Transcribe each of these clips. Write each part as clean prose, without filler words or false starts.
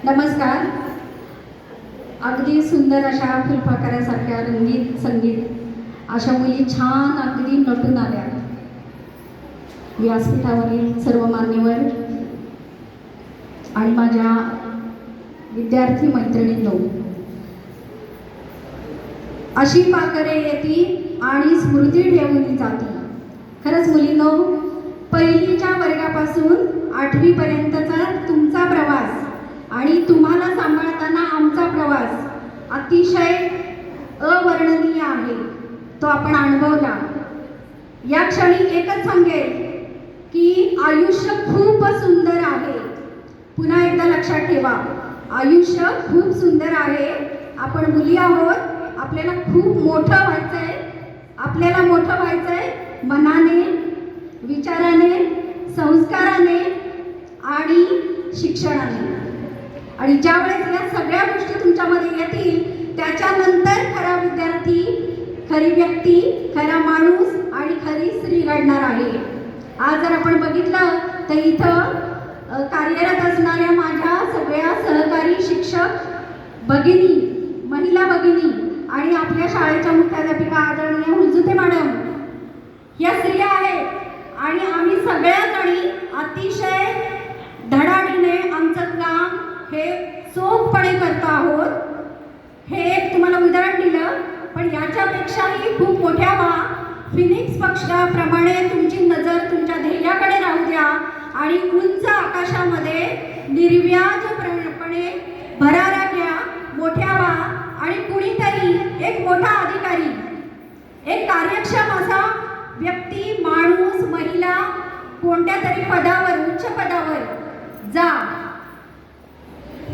नमस्कार. अगदी सुंदर अशा फुलपाखरासारख्या रंगीत संगीत अशा मुली छान अगदी नटून आल्या. व्यासपीठावरील सर्व मान्यवर आणि माझ्या विद्यार्थी मैत्रिणींनो, अशी पाखरे येती आणि स्मृती ठेवून जाती. खरंच मुलींनो, पहिलीच्या वर्गापासून 8वी पर्यंतचा तुमचा प्रवास आणि तुम्हाला सांभाळताना आमचा प्रवास अतिशय अवर्णनीय आहे. तो आपण अनुभवला. या क्षणी एकच सांगेल की आयुष्य खूप सुंदर आहे. पुन्हा एकदा लक्षात ठेवा, आयुष्य खूप सुंदर आहे. आपण मुली आहोत. आपल्याला खूप मोठं व्हायचंय. आपल्याला मोठं व्हायचंय मनाने, विचाराने, संस्काराने आणि शिक्षणाने. आणि ज्यावेळेस या सगळ्या गोष्टी तुमच्यामध्ये येतील त्याच्यानंतर खरा विद्यार्थी, खरी व्यक्ती, खरा माणूस आणि खरी स्त्री घडणार आहे. आज जर आपण बघितलं तर इथं कार्यरत असणाऱ्या माझ्या सगळ्या सहकारी शिक्षक भगिनी, महिला भगिनी आणि आपल्या शाळेच्या मुख्याध्यापिका आदरणीय हुलजुते मॅडम या स्त्रिया आहेत. आणि आम्ही सगळ्याजणी अतिशय धडाडीने आमचं काम हे चोखपणे करतो आहोत. हे एक तुम्हाला उदाहरण दिलं, पण याच्यापेक्षाही खूप मोठ्या फिनिक्स पक्षाप्रमाणे तुमची नजर तुमच्या ध्येयाकडे राहू द्या आणि उंच आकाशामध्ये निर्व्याजपणे भरारा घ्या, मोठ्या व्हा आणि कुणीतरी एक मोठा अधिकारी, एक कार्यक्षम असा व्यक्ती, माणूस, महिला कोणत्या तरी पदावर, उच्च पदावर जा.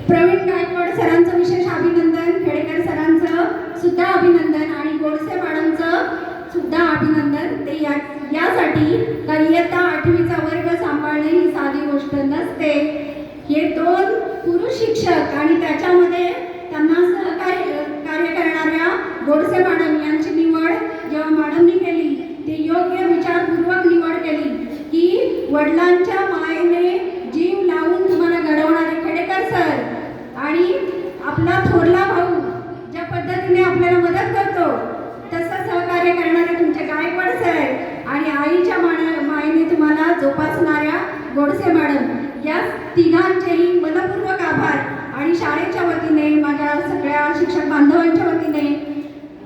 प्रवीण गायकवाड सरांचं विशेष अभिनंदन, खेडेकर सरांचं सुद्धा अभिनंदन आणि गोडसे मॅडमचं सुद्धा अभिनंदन. ते यासाठी का इयत्ता 8वीचा वर्ग सांभाळणे ही साधी गोष्ट नसते. हे 2 पुरुष शिक्षक आणि त्याच्यामध्ये त्यांना कार्य करणाऱ्या गोडसे मॅडम यांची निवड जेव्हा मॅडमनी केली, ते योग्य विचारपूर्वक निवड केली की वडिलांच्या मायेने जीव लावून तुम्हाला घडवणारे खेडेकर सर आणि आपला थोरला भाऊ ज्या पद्धतीने आपल्याला मदत करतो तसं सहकार्य करणारे तुमचे गायकवाड सर आणि आईच्या मायेने तुम्हाला जोपासणाऱ्या गोडसे मॅडम, या तिघांचेही मनपूर्वक आभार. आणि शाळेच्या वतीने, माझ्या सगळ्या शिक्षक बांधवांच्या वतीने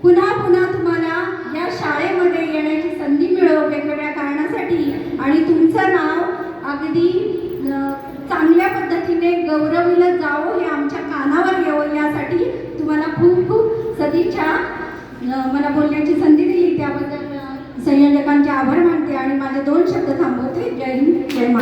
पुन्हा पुन्हा तुम्हाला या शाळेमध्ये येण्याची संधी मिळो वेगवेगळ्या कारणासाठी आणि तुमचं नाव अगदी चांगल्या पद्धतीने गौरविलं जावं, हे आमच्या कानावर येवं, यासाठी तुम्हाला खूप खूप सदिच्छा. मला बोलण्याची संधी दिली त्याबद्दल संयोजकांचे आभार मानते आणि माझे 2 शब्द थांबवते. जय हिंद, जय महाराष्ट्र.